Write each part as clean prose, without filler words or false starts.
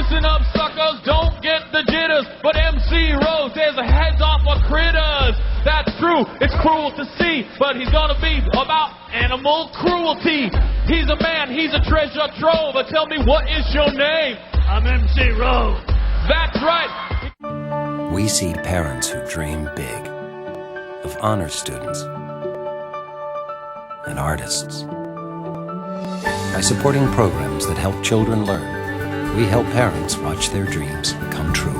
Listen up, suckers, don't get the jitters. But MC Rove tears the heads off of critters. That's true, it's cruel to see, but he's gonna be about animal cruelty. He's a man, he's a treasure trove. But tell me, what is your name? I'm MC Rove. That's right. We see parents who dream big, of honor students and artists. By supporting programs that help children learn, we help parents watch their dreams come true.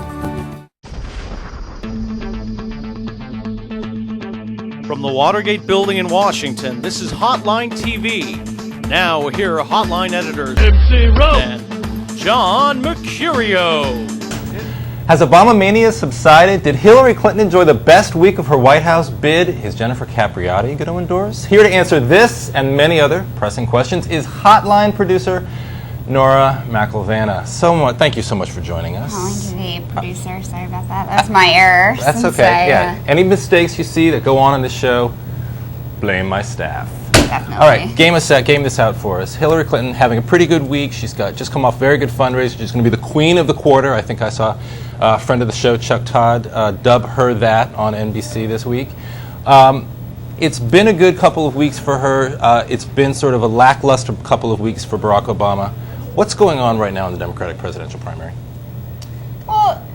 From the Watergate Building in Washington, this is Hotline TV. Now here are Hotline editors MC Rove and John Mercurio. Has Obama mania subsided? Did Hillary Clinton enjoy the best week of her White House bid? Is Jennifer Capriati going to endorse? Here to answer this and many other pressing questions is Hotline producer Nora McElvanna. Thank you so much for joining us. HTV producer, sorry about that. That's my error. That's okay. Any mistakes you see that go on in the show, blame my staff. Definitely. All right, game this out for us. Hillary Clinton having a pretty good week. She's just come off very good fundraising. She's going to be the queen of the quarter. I think I saw a friend of the show, Chuck Todd, dub her that on NBC this week. It's been a good couple of weeks for her. It's been sort of a lackluster couple of weeks for Barack Obama. What's going on right now in the Democratic presidential primary? Well,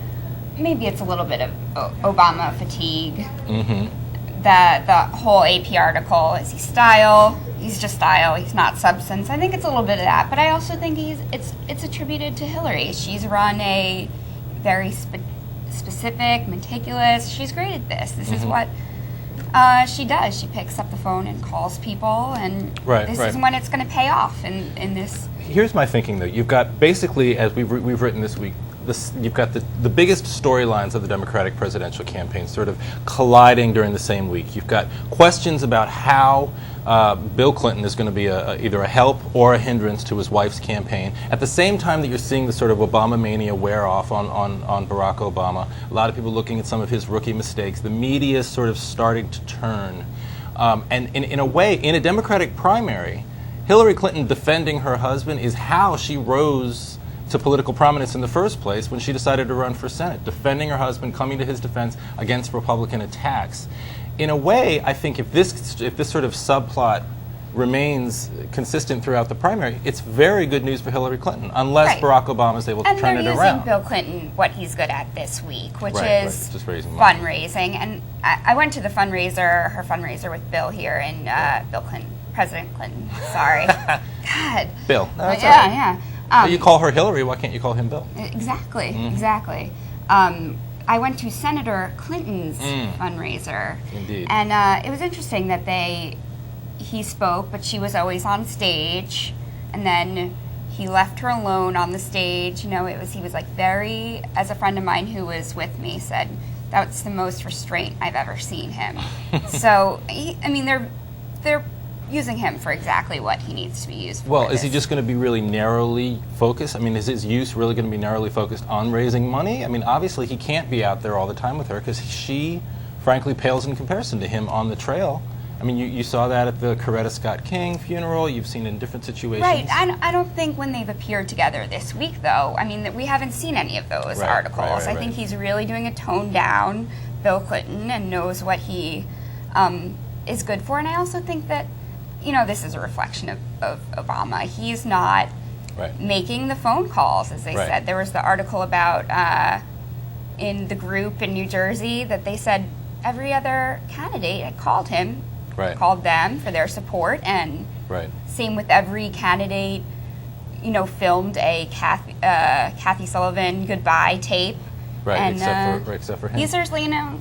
maybe it's a little bit of Obama fatigue. Mm-hmm. The whole AP article, is he style? He's just style. He's not substance. I think it's a little bit of that, but I also think it's attributed to Hillary. She's run a very specific, meticulous. She's great at this. This is what she does. She picks up the phone and calls people, and this is when it's going to pay off. In this. Here's my thinking, though. You've got basically, as we've written this week, you've got the biggest storylines of the Democratic presidential campaign sort of colliding during the same week. You've got questions about how Bill Clinton is going to be either a help or a hindrance to his wife's campaign. At the same time that you're seeing the sort of Obama mania wear off on Barack Obama, a lot of people looking at some of his rookie mistakes. The media is sort of starting to turn. And in a way, in a Democratic primary, Hillary Clinton defending her husband is how she rose to political prominence in the first place when she decided to run for Senate, defending her husband, coming to his defense against Republican attacks. In a way, I think if this sort of subplot remains consistent throughout the primary, it's very good news for Hillary Clinton, unless Barack Obama is able to turn it around. And they're using Bill Clinton, what he's good at this week, which is just raising money. Fundraising. And I went to her fundraiser with Bill here in Bill Clinton, President Clinton. Sorry, God. Bill. No, that's yeah, all right. yeah. You call her Hillary, why can't you call him Bill? Exactly, exactly. I went to Senator Clinton's fundraiser. Indeed. And it was interesting that he spoke, but she was always on stage, and then he left her alone on the stage. You know, he was like very, as a friend of mine who was with me said, that's the most restraint I've ever seen him. So, they're using him for exactly what he needs to be used for. Well, is he just going to be really narrowly focused? I mean, is his use really going to be narrowly focused on raising money? I mean, obviously he can't be out there all the time with her because she, frankly, pales in comparison to him on the trail. I mean, you saw that at the Coretta Scott King funeral. You've seen it in different situations. Right. I don't think when they've appeared together this week, though, I mean, we haven't seen any of those articles. I think he's really doing a toned down Bill Clinton and knows what he is good for. And I also think that, this is a reflection of Obama. He's not making the phone calls, as they said. There was the article about in the group in New Jersey that they said every other candidate had called him, called them for their support, and same with every candidate, filmed a Kathy Sullivan goodbye tape. Right, and, except for him. These are,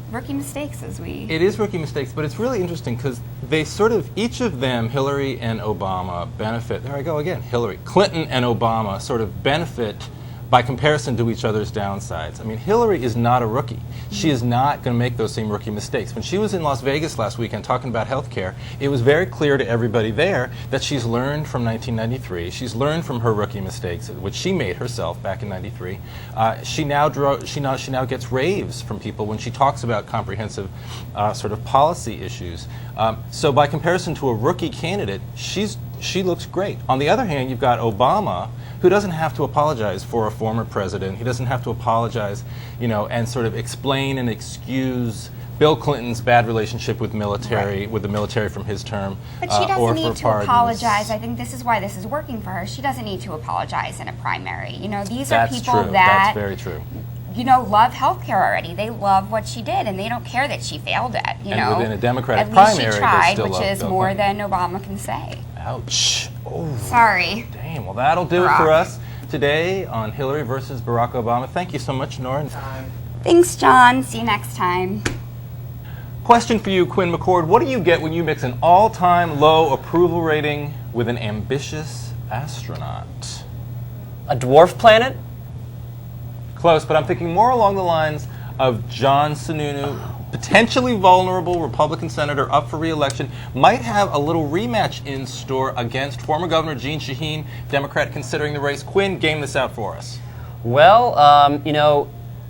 rookie mistakes It is rookie mistakes, but it's really interesting because they each of them, Hillary and Obama, benefit. There I go again. Hillary, Clinton and Obama sort of benefit by comparison to each other's downsides. I mean, Hillary is not a rookie. She is not going to make those same rookie mistakes. When she was in Las Vegas last weekend talking about health care, it was very clear to everybody there that she's learned from 1993. She's learned from her rookie mistakes, which she made herself back in '93. She now gets raves from people when she talks about comprehensive sort of policy issues. So by comparison to a rookie candidate, she looks great. On the other hand, you've got Obama, who doesn't have to apologize for a former president. He doesn't have to apologize, and sort of explain and excuse Bill Clinton's bad relationship with with the military from his term. But she doesn't or need for to pardons. apologize. I think this is why this is working for her. She doesn't need to apologize in a primary. These are That's people true. that That's very true. love healthcare already. They love what she did, and they don't care that she failed it. And within a Democratic at least primary, she they tried, still which love is Bill more Clinton. than Obama can say. Ouch. Oh. Sorry. Damn. Well, that'll do it Barack. for us today on Hillary versus Barack Obama. Thank you so much, Nora. Thanks, John. See you next time. Question for you, Quinn McCord. What do you get when you mix an all-time low approval rating with an ambitious astronaut? A dwarf planet? Close, but I'm thinking more along the lines of John Sununu, potentially vulnerable Republican senator up for re-election, might have a little rematch in store against former Governor Jeanne Shaheen, Democrat considering the race. Quinn, game this out for us. Well,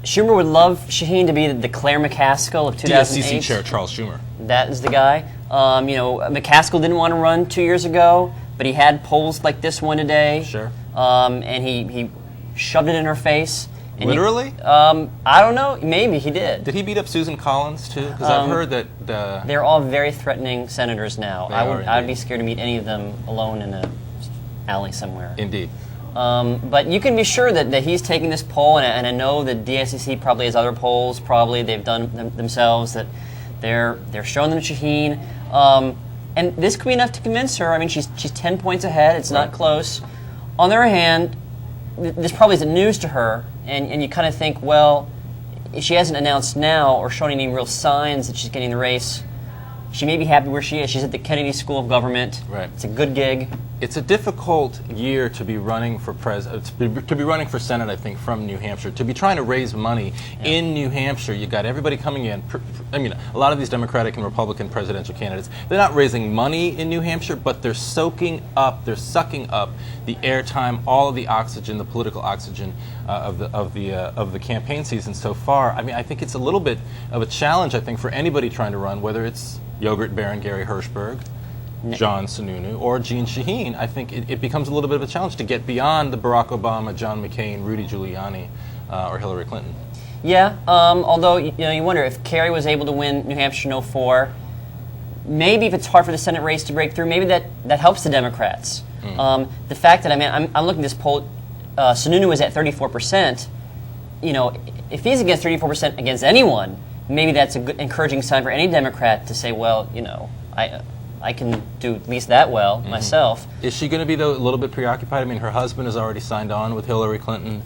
Schumer would love Shaheen to be the Claire McCaskill of 2008. DSCC Chair Charles Schumer. That is the guy. McCaskill didn't want to run 2 years ago, but he had polls like this one today. Sure. And he shoved it in her face. And Literally? I don't know. Maybe he did. Did he beat up Susan Collins, too? Because I've heard that They're all very threatening senators now. They I are would. I'd indeed. be scared to meet any of them alone in a alley somewhere. Indeed. But you can be sure that he's taking this poll, and I know that DSCC probably has other polls. Probably they've done them themselves that they're showing them to Shaheen, and this could be enough to convince her. I mean, she's 10 points ahead. It's not close. On the other hand, this probably isn't news to her, and you kind of think, well, if she hasn't announced now or shown any real signs that she's getting the race, she may be happy where she is. She's at the Kennedy School of Government. Right. It's a good gig. It's a difficult year to be running for to be running for Senate, I think, from New Hampshire. To be trying to raise money in New Hampshire, you got everybody coming in. A lot of these Democratic and Republican presidential candidates, they're not raising money in New Hampshire, but they're sucking up the airtime, all of the oxygen, the political oxygen of the campaign season so far. I mean, I think it's a little bit of a challenge, I think, for anybody trying to run, whether it's Yogurt Baron Gary Hirschberg, John Sununu, or Jeanne Shaheen. I think it becomes a little bit of a challenge to get beyond the Barack Obama, John McCain, Rudy Giuliani, or Hillary Clinton. Yeah, although you wonder if Kerry was able to win New Hampshire in 2004, maybe if it's hard for the Senate race to break through, maybe that helps the Democrats. The fact that I'm looking at this poll, Sununu was at 34%. If he's against 34% against anyone, maybe that's a good encouraging sign for any Democrat to say, well, I can do at least that well myself. Is she going to be a little bit preoccupied? I mean, her husband has already signed on with Hillary Clinton.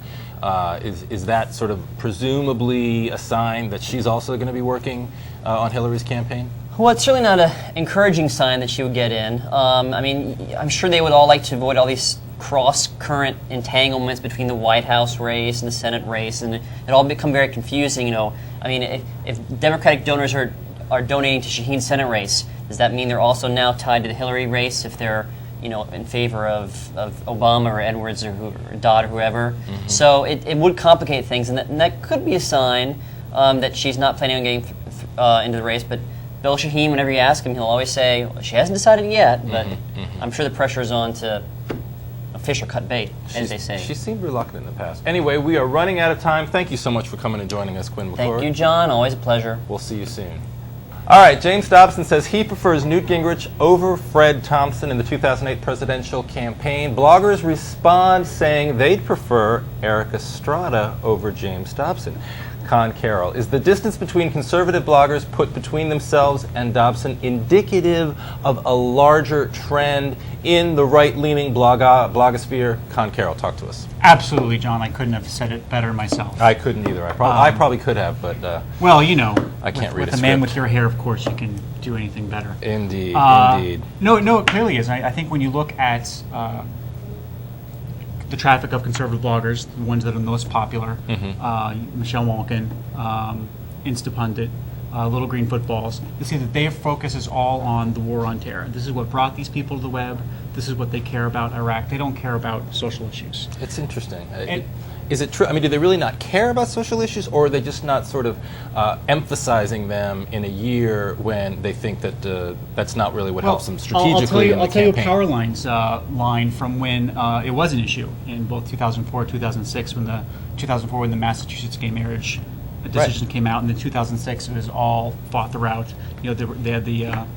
Is that sort of presumably a sign that she's also going to be working on Hillary's campaign? Well, it's certainly not an encouraging sign that she would get in. I'm sure they would all like to avoid all these cross-current entanglements between the White House race and the Senate race, and it all become very confusing. If Democratic donors are donating to Shaheen's Senate race, does that mean they're also now tied to the Hillary race if they're in favor of Obama or Edwards or Dodd or whoever? So it would complicate things, and that could be a sign that she's not planning on getting into the race. But Bill Shaheen, whenever you ask him, he'll always say, well, she hasn't decided yet, but I'm sure the pressure is on to fish or cut bait, as they say. She seemed reluctant in the past. Anyway, we are running out of time. Thank you so much for coming and joining us, Quinn McClure. Thank you, John. Always a pleasure. We'll see you soon. All right, James Dobson says he prefers Newt Gingrich over Fred Thompson in the 2008 presidential campaign. Bloggers respond saying they'd prefer Eric Estrada over James Dobson. Con Carroll, is the distance between conservative bloggers put between themselves and Dobson indicative of a larger trend in the right-leaning blogosphere? Con Carroll, talk to us. Absolutely, John. I couldn't have said it better myself. I couldn't either. I probably could have, but well, I can't read with a a man script. with your hair, of course, you can do anything better. Indeed, indeed. No, it clearly is. I think when you look at the traffic of conservative bloggers, the ones that are most popular, Michelle Malkin, Instapundit, Little Green Footballs, you see that their focus is all on the war on terror. This is what brought these people to the web. This is what they care about Iraq. They don't care about social issues. It's interesting. Is it true? I mean, do they really not care about social issues, or are they just not sort of emphasizing them in a year when they think that that's not really what helps them strategically in the I'll tell you campaign? Powerline's line from when it was an issue in both 2004 and 2006, when the Massachusetts gay marriage decision came out, and then 2006 it was all fought throughout. You know, they had the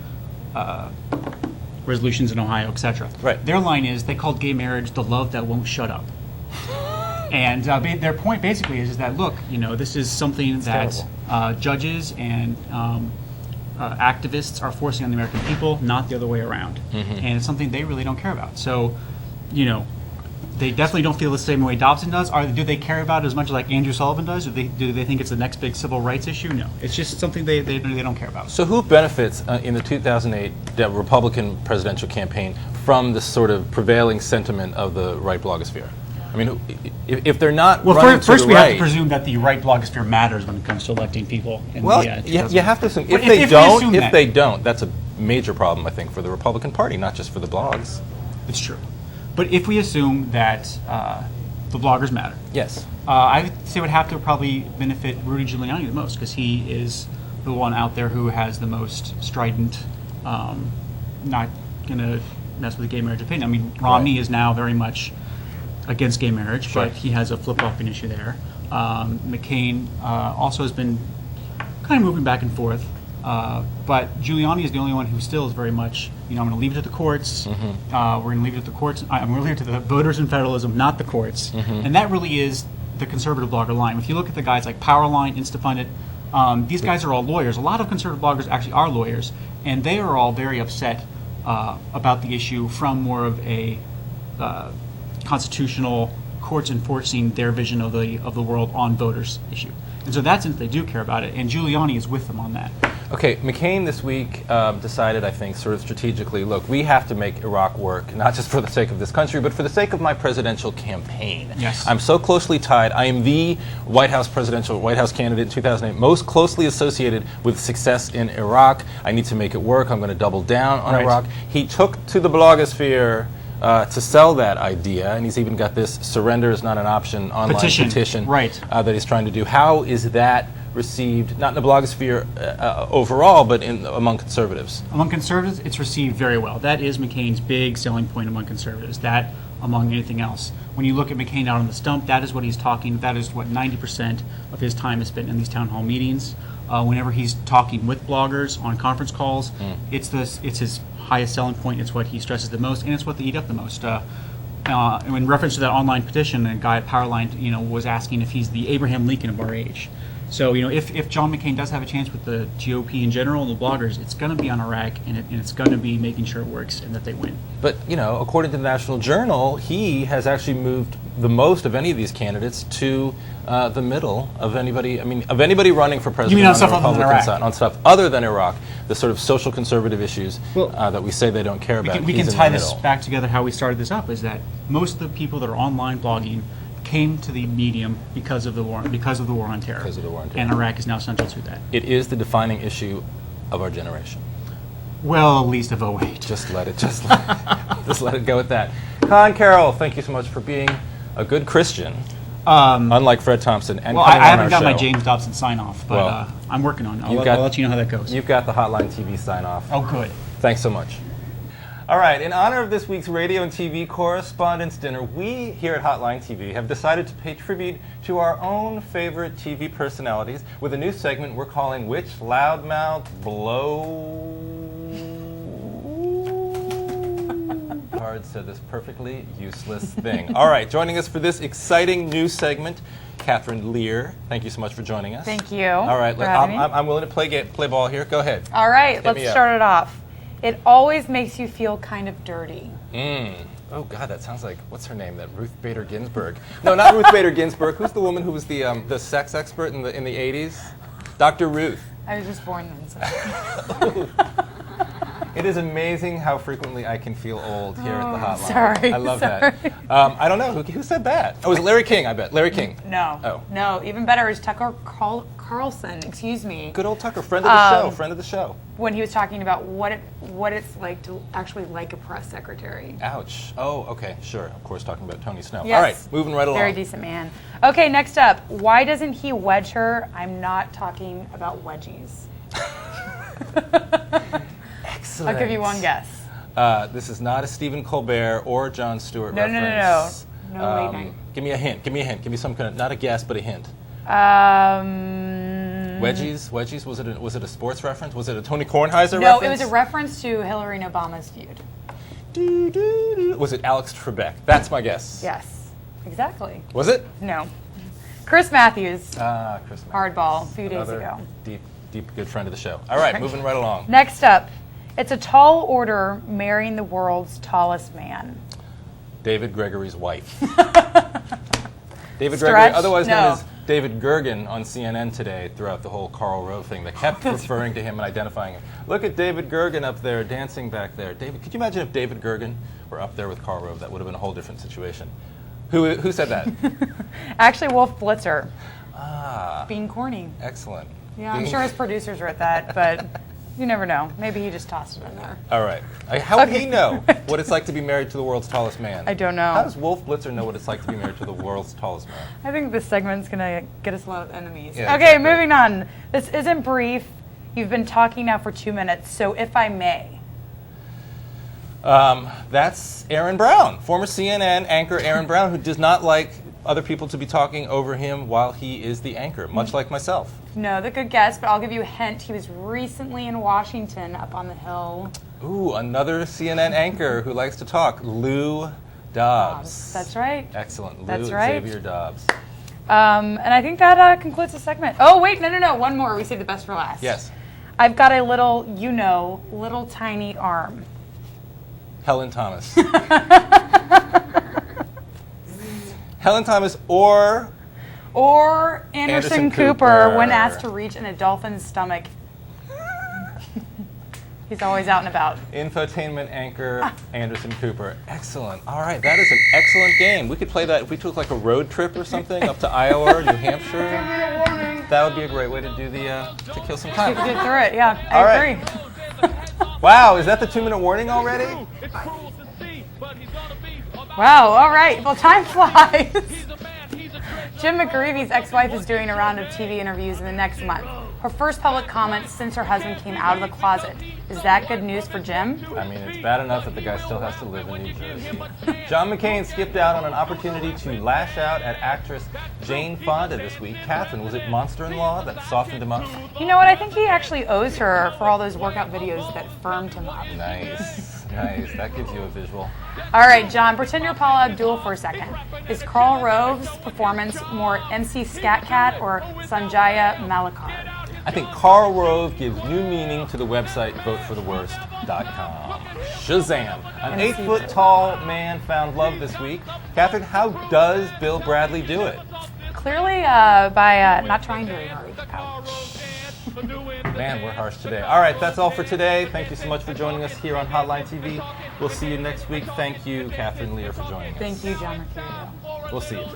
resolutions in Ohio, etc. Right. Their line is they called gay marriage the love that won't shut up. And their point basically is that, look, you know, this is something that judges and activists are forcing on the American people, not the other way around. And it's something they really don't care about. So, you know, they definitely don't feel the same way Dobson does. Do they care about it as much as like Andrew Sullivan does? Do they think it's the next big civil rights issue? No. It's just something they don't care about. So who benefits in the 2008 Republican presidential campaign from the sort of prevailing sentiment of the right blogosphere? I mean, if they're not running first to the we right, have to presume that the right blogosphere matters when it comes to electing people. Well, you have to assume if they don't, that's a major problem, I think, for the Republican Party, not just for the blogs. It's true. But if we assume that the bloggers matter, yes, I would say it would have to probably benefit Rudy Giuliani the most, because he is the one out there who has the most strident, not going to mess with the gay marriage opinion. I mean, Romney is now very much against gay marriage, but he has a flip-flopping issue there. McCain also has been kind of moving back and forth, but Giuliani is the only one who still is very much, you know, I'm going to leave it to the courts. We're going to leave it to the courts. I'm going to leave it to the voters and federalism, not the courts. And that really is the conservative blogger line. If you look at the guys like Powerline, Instapundit, these guys are all lawyers. A lot of conservative bloggers actually are lawyers, and they are all very upset about the issue from more of a constitutional courts enforcing their vision of the world on voters issue. And so that's since they do care about it, and Giuliani is with them on that. Okay, McCain this week decided, I think, sort of strategically, look, we have to make Iraq work, not just for the sake of this country, but for the sake of my presidential campaign. Yes. I'm so closely tied. I am the White House candidate in 2008, most closely associated with success in Iraq. I need to make it work. I'm going to double down on Iraq. He took to the blogosphere to sell that idea, and he's even got this surrender is not an option online petition that he's trying to do. How is that received, not in the blogosphere overall, but among conservatives? Among conservatives, it's received very well. That is McCain's big selling point among conservatives, that among anything else. When you look at McCain out on the stump, that is what he's talking, that is what 90% of his time is spent in these town hall meetings. Whenever he's talking with bloggers on conference calls, it's his highest selling point. It's what he stresses the most, and it's what they eat up the most. In reference to that online petition, a guy at Powerline, you know, was asking if he's the Abraham Lincoln of our age. So, you know, if John McCain does have a chance with the GOP in general and the bloggers, it's going to be on Iraq, and it's going to be making sure it works and that they win. But, you know, according to the National Journal, he has actually moved the most of any of these candidates to the middle of anybody. I mean, of anybody running for president. You mean on the stuff other than Iraq? On stuff other than Iraq, the sort of social conservative issues that we say they don't care about. We can tie this back together. How we started this up is that most of the people that are online blogging came to the medium because of the war on terror. Because of the war on terror. And Iraq is now central to that. It is the defining issue of our generation. Well, at least of 08. Just let it go with that. Con Carroll, thank you so much for being a good Christian, unlike Fred Thompson. And well, I haven't got my James Dobson sign-off, but I'm working on it. I'll let you know how that goes. You've got the Hotline TV sign-off. Oh, good. Thanks so much. All right, in honor of this week's radio and TV correspondence dinner, we here at Hotline TV have decided to pay tribute to our own favorite TV personalities with a new segment we're calling Which Loudmouth Blow... Card said this perfectly useless thing. All right, joining us for this exciting new segment, Catherine Lear. Thank you so much for joining us. Thank you. All right, I'm willing to play ball here. Go ahead. All right, let's start it off. It always makes you feel kind of dirty. Oh, God, that sounds like, what's her name? That Ruth Bader Ginsburg. No, not Ruth Bader Ginsburg. Who's the woman who was the sex expert in the 80s? Dr. Ruth. I was just born then. So. It is amazing how frequently I can feel old here at the hotline. Sorry. I love that. I don't know. Who said that? Oh, was it Larry King, I bet. Larry King. No. Oh. No, even better is Tucker Carlson, excuse me. Good old Tucker, friend of the show, friend of the show. When he was talking about what it's like to actually like a press secretary. Ouch. Oh, okay, sure. Of course, talking about Tony Snow. Yes. All right, moving right along. Very decent man. Okay, next up. Why doesn't he wedge her? I'm not talking about wedgies. Excellent. I'll give you one guess. This is not a Stephen Colbert or Jon Stewart reference. No, late night. Give me a hint. Give me some kind of, not a guess, but a hint. Wedgies? Was it a sports reference? Was it a Tony Kornheiser reference? No, it was a reference to Hillary and Obama's feud. Was it Alex Trebek? That's my guess. Yes, exactly. Was it? No. Chris Matthews. Chris Matthews. Hardball a few days Another ago. Deep good friend of the show. All right, moving right along. Next up, it's a tall order marrying the world's tallest man. David Gregory's wife. David Stretch? Gregory, otherwise known No. as David Gergen on CNN today throughout the whole Karl Rove thing. They kept referring to him and identifying him. Look at David Gergen up there dancing back there. David, could you imagine if David Gergen were up there with Karl Rove? That would have been a whole different situation. Who said that? Actually, Wolf Blitzer. Ah. Being corny. Excellent. Yeah, I'm sure his producers wrote that, but you never know. Maybe he just tossed it in there. All right. How would he know what it's like to be married to the world's tallest man? I don't know. How does Wolf Blitzer know what it's like to be married to the world's tallest man? I think this segment's going to get us a lot of enemies. Yeah, okay, exactly. moving on. This isn't brief. You've been talking now for 2 minutes, so if I may. That's Aaron Brown, former CNN anchor Aaron Brown, who does not like other people to be talking over him while he is the anchor, much like myself. No, the good guess, but I'll give you a hint. He was recently in Washington up on the Hill. Ooh, another CNN anchor who likes to talk, Lou Dobbs. That's right. Excellent. That's Lou right. Xavier Dobbs. And I think that concludes the segment. Oh, wait, no. One more. We saved the best for last. Yes. I've got a little, little tiny arm. Helen Thomas. Helen Thomas or Anderson Cooper when asked to reach in a dolphin's stomach. He's always out and about. Infotainment anchor Anderson Cooper. Excellent. All right, that is an excellent game. We could play that if we took like a road trip or something up to Iowa or New Hampshire. That would be a great way to do to kill some time. Get through it, yeah. All I right. agree. Wow, is that the 2-minute warning already? Wow, all right. Well, time flies. Jim McGreevy's ex-wife is doing a round of TV interviews in the next month. Her first public comment since her husband came out of the closet. Is that good news for Jim? I mean, it's bad enough that the guy still has to live in New Jersey. John McCain skipped out on an opportunity to lash out at actress Jane Fonda this week. Catherine, was it Monster-in-Law that softened him up? You know what? I think he actually owes her for all those workout videos that firmed him up. Nice. Nice. That gives you a visual. All right, John, pretend you're Paula Abdul for a second. Is Karl Rove's performance more MC Scat Cat or Sanjaya Malakar? I think Karl Rove gives new meaning to the website votefortheworst.com. Shazam! An 8-foot-tall man found love this week. Catherine, how does Bill Bradley do it? Clearly by not trying very hard. Ouch. Man, we're harsh today. All right, that's all for today. Thank you so much for joining us here on Hotline TV. We'll see you next week. Thank you, Catherine Lear, for joining us. Thank you, John Mercurio. We'll see you.